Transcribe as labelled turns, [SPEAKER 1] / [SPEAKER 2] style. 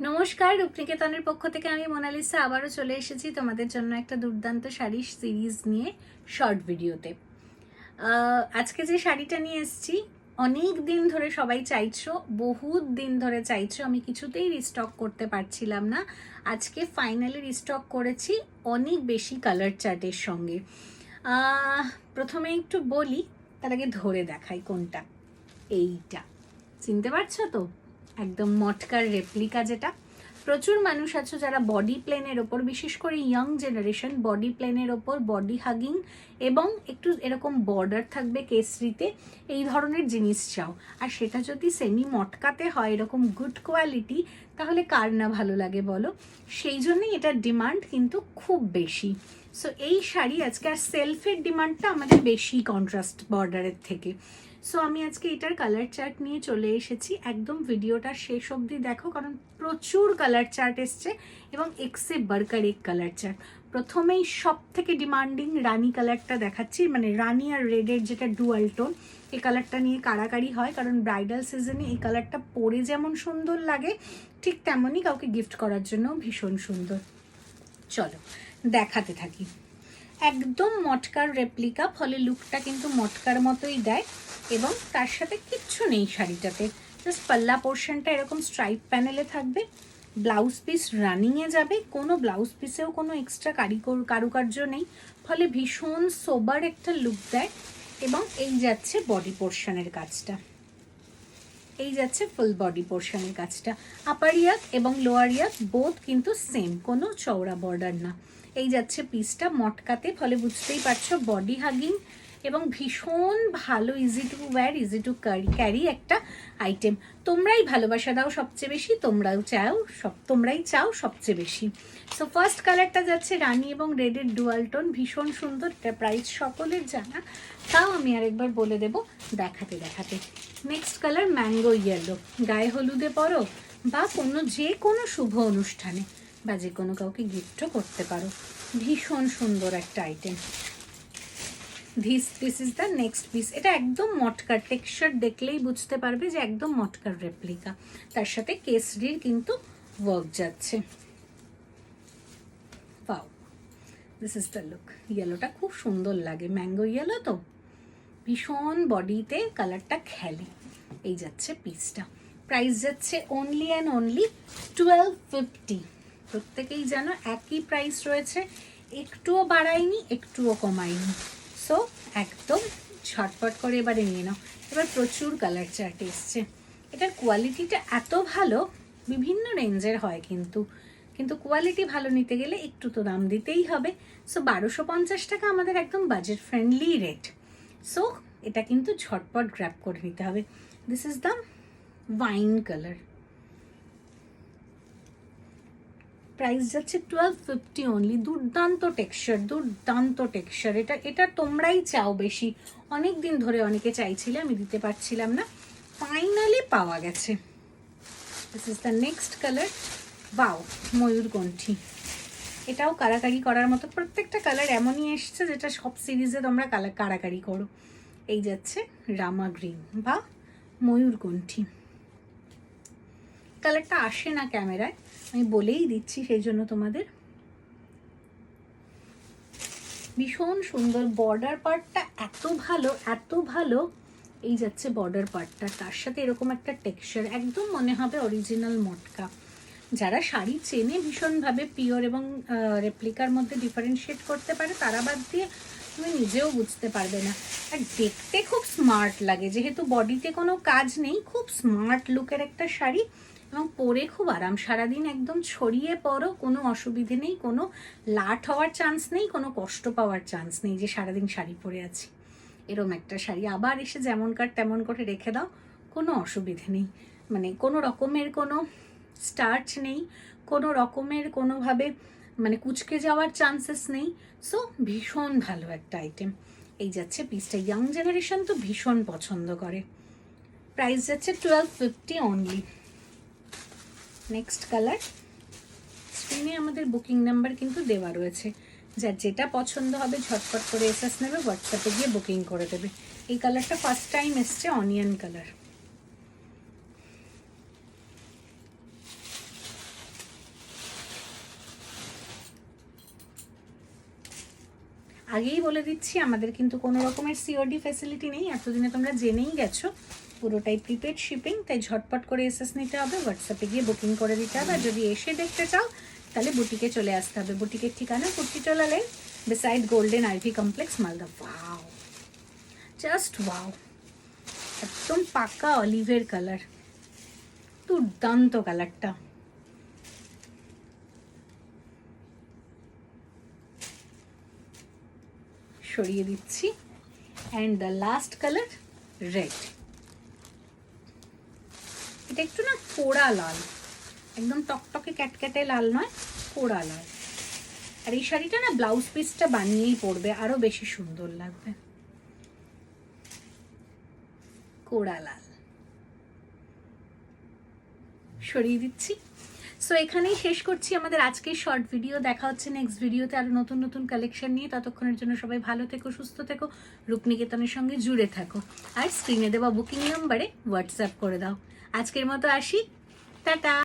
[SPEAKER 1] নমস্কার, রূপনিকেতনের পক্ষ থেকে আমি মোনালিসা আবারও চলে এসেছি তোমাদের জন্য একটা দুর্দান্ত শাড়ি সিরিজ নিয়ে শর্ট ভিডিওতে। আজকে যে শাড়িটা নিয়ে এসেছি অনেক দিন ধরে সবাই চাইছো, বহুত দিন ধরে চাইছো, আমি কিছুতেই রিস্টক করতে পারছিলাম না। আজকে ফাইনালি রিস্টক করেছি অনেক বেশি কালার চার্টের সঙ্গে। প্রথমে একটু বলি, তার আগে ধরে দেখাই কোনটা। এইটা চিনতে পারছো তো? একদম মটকার রেপ্লিকা, যেটা প্রচুর মানুষ আছো যারা বডি প্লেনের ওপর, বিশেষ করে ইয়াং জেনারেশন, বডি প্লেনের ওপর বডি হাগিং এবং একটু এরকম বর্ডার থাকবে কেসরিতে, এই ধরনের জিনিস চাও। আর সেটা যদি সেমি মটকাতে হয় এরকম গুড কোয়ালিটি, তাহলে কার না ভালো লাগে বলো? সেই জন্যই এটার ডিমান্ড কিন্তু খুব বেশি। সো এই শাড়ি আজকে, আর সেলফের ডিমান্ডটা আমাদের বেশি কন্ট্রাস্ট বর্ডারের থেকে। সো আমি আজকে এটার কালার চার্ট নিয়ে চলে এসেছি। একদম ভিডিওটা শেষ অবধি দেখো, কারণ প্রচুর কালার চার্ট এসছে এবং এক্সে বার্কার এক কালার চার্ট। প্রথমেই সব থেকে ডিমান্ডিং রানি কালারটা দেখাচ্ছি, মানে রানি আর রেডের যেটা ডুয়াল টোন, এই কালারটা নিয়ে কাড়াকাড়ি হয়, কারণ ব্রাইডাল সিজনে এই কালারটা পরে যেমন সুন্দর লাগে ঠিক তেমনই কাউকে গিফট করার জন্য ভীষণ সুন্দর। চলো দেখাতে থাকি। একদম মটকার রেপ্লিকা, ফলে লুকটা কিন্তু মটকার মতোই দেয় এবং তার সাথে কিচ্ছু নেই শাড়িটাতে। জাস্ট পাল্লা পোর্শনটা এরকম স্ট্রাইপ প্যানেলে থাকবে, ব্লাউজ পিস রানিংয়ে যাবে, কোনো ব্লাউজ পিসেও কোনো এক্সট্রা কারুকার্য নেই, ফলে ভীষণ সোবার একটা লুক দেয়। এবং এই যাচ্ছে বডি পোর্শনের কাজটা, এই যাচ্ছে ফুল বডি পোর্শনের কাজটা। আপার ইয়াক এবং লোয়ার ইয়াক বোথ কিন্তু সেম, কোনো চওড়া বর্ডার না। এই যাচ্ছে পিসটা মটকাতে, ফলে বুঝতেই পারছো বডি হাগিং এবং ভীষণ ভালো, easy to wire, easy to carry একটা আইটেম। তোমরাই ভালোবাসা দাও সবচেয়ে বেশি, তোমরাই চাও সবচেয়ে বেশি। সো ফার্স্ট কালারটা যাচ্ছে রানি এবং রেডের ডুয়াল টোন, ভীষণ সুন্দর। এটা প্রাইস সকলের জানা, তাও আমি আরেকবার বলে দেব দেখাতে দেখাতে। নেক্সট কালার ম্যাঙ্গো ইয়েলো, গায়ে হলুদে পরো বা যে কোনো শুভ অনুষ্ঠানে বা যে কোনো কাউকে গিফটও করতে পারো, ভীষণ সুন্দর একটা item. This is the next piece. এটা একদম মটকার, টেক্সচার দেখলেই বুঝতে পারবে যে একদম মটকার রেপ্লিকা। তার সাথে কেসরির কিন্তু ওয়ার্ক যাচ্ছে। পাও, দিস ইজ দ্য লুক। ইয়েলোটা খুব সুন্দর লাগে, ম্যাঙ্গো ইয়েলো তো ভীষণ বডিতে কালারটা খেলে। এই যাচ্ছে পিসটা, প্রাইস যাচ্ছে অনলি অ্যান্ড অনলি 1250। প্রত্যেকেই জানো একই প্রাইস রয়েছে, একটুও বাড়ায়নি একটুও কমায়নি। সো একদম ঝটপট করে এবারে নিয়ে নাও। এবার প্রচুর কালার চার্ট এসছে। এটার কোয়ালিটিটা এত ভালো, বিভিন্ন রেঞ্জের হয় কিন্তু কোয়ালিটি ভালো নিতে গেলে একটু তো দাম দিতেই হবে। সো 1250 টাকা আমাদের একদম বাজেট ফ্রেন্ডলি রেট। সো এটা কিন্তু ঝটপট গ্র্যাব করে নিতে হবে। This is the wine colour, price যাচ্ছে 1250 অনলি। দুর্দান্ত টেক্সচার। এটা তোমরাই চাও বেশি, অনেক দিন ধরে অনেকে চাইছিলে, আমি দিতে পারছিলাম না, ফাইনালি পাওয়া গেছে। This is the next colour, wow, ময়ূরকণ্ঠী। এটাও কারাকারি করার মতো, প্রত্যেকটা কালার এমনই এসছে যেটা সব সিরিজে তোমরা কারাকারি করো। এই যাচ্ছে রামা গ্রিন বা ময়ূরকণ্ঠী। কালারটা আসে না ক্যামেরায়, আমি বলেই দিচ্ছি সেই জন্য তোমাদের। ভীষণ সুন্দর, বর্ডার পার্টটা এত ভালো। এই যাচ্ছে বর্ডার পার্টটা, তার সাথে এরকম একটা টেক্সচার, একদম মনে হবে অরিজিনাল মটকা। যারা শাড়ি চেনে ভীষণভাবে, পিওর এবং রেপ্লিকার মধ্যে ডিফারেন্সিয়েট করতে পারে, তারা বাদ দিয়ে তুমি নিজেও বুঝতে পারবে না। আর দেখতে খুব স্মার্ট লাগে, যেহেতু বডিতে কোনো কাজ নেই, খুব স্মার্ট লুকের একটা শাড়ি এবং পরে খুব আরাম। সারাদিন একদম ছড়িয়ে পরো, কোনো অসুবিধে নেই, কোনো লাট হওয়ার চান্স নেই, কোনো কষ্ট পাওয়ার চান্স নেই যে সারাদিন শাড়ি পরে আছি। এরম একটা শাড়ি আবার এসে যেমনকার তেমন করে রেখে দাও, কোনো অসুবিধে নেই। মানে কোনো রকমের কোনো স্টার্চ নেই, কোনো রকমের কোনোভাবে মানে কুচকে যাওয়ার চান্সেস নেই। সো ভীষণ ভালো একটা আইটেম। এই যাচ্ছে পিসটা, ইয়াং জেনারেশন তো ভীষণ পছন্দ করে। প্রাইস যাচ্ছে 1250 অনলি। নেক্সট কালার, স্ক্রিনে আমাদের বুকিং নাম্বার কিন্তু দেওয়া রয়েছে, যার যেটা পছন্দ হবে ঝটপট করে এসএস নেবে, হোয়াটসঅ্যাপে গিয়ে বুকিং করে দেবে। এই কালারটা ফার্স্ট টাইম এসছে, অনিয়ন কালার। আগেই বলে দিচ্ছি, আমাদের কিন্তু কোনো রকমের সিওডি ফ্যাসিলিটি নেই, এতদিনে তোমরা জেনেই গেছো। পুরোটাই প্রিপেড শিপিং, তাই ঝটপট করে এসএস নিতে হবে, হোয়াটসঅ্যাপে গিয়ে বুকিং করে দিতে হবে। আর যদি এসে দেখতে চাও তাহলে বুটিকে চলে আসতে হবে। বুটিকের ঠিকানা Kurtitola lane, beside golden ivy complex, Malda. Wow, just wow, একদম পাকা অলিভের কালার, দুর্দান্ত কালারটা। সরিয়ে দিচ্ছি। And the last colour red, এটা একটু না পোড়া লাল, একদম টকটকে ক্যাটক্যাটে লাল নয়, পোড়া লাল। আর এই শাড়িটা না ব্লাউজ পিসটা বানিয়েই পরবে, আরো বেশি সুন্দর লাগবে। পোড়া লাল, সরিয়ে দিচ্ছি। সো এখানেই শেষ করছি আমাদের আজকের শর্ট ভিডিও। দেখা হচ্ছে নেক্সট ভিডিওতে আরো নতুন নতুন কালেকশন নিয়ে। ততক্ষণের জন্য সবাই ভালো থেকো, সুস্থ থেকো, রূপনিকেতনের সঙ্গে জুড়ে থাকো। আর স্ক্রিনে দেওয়া বুকিং নাম্বারে হোয়াটসঅ্যাপ করে দাও। আজকের মতো আসি, টাটা।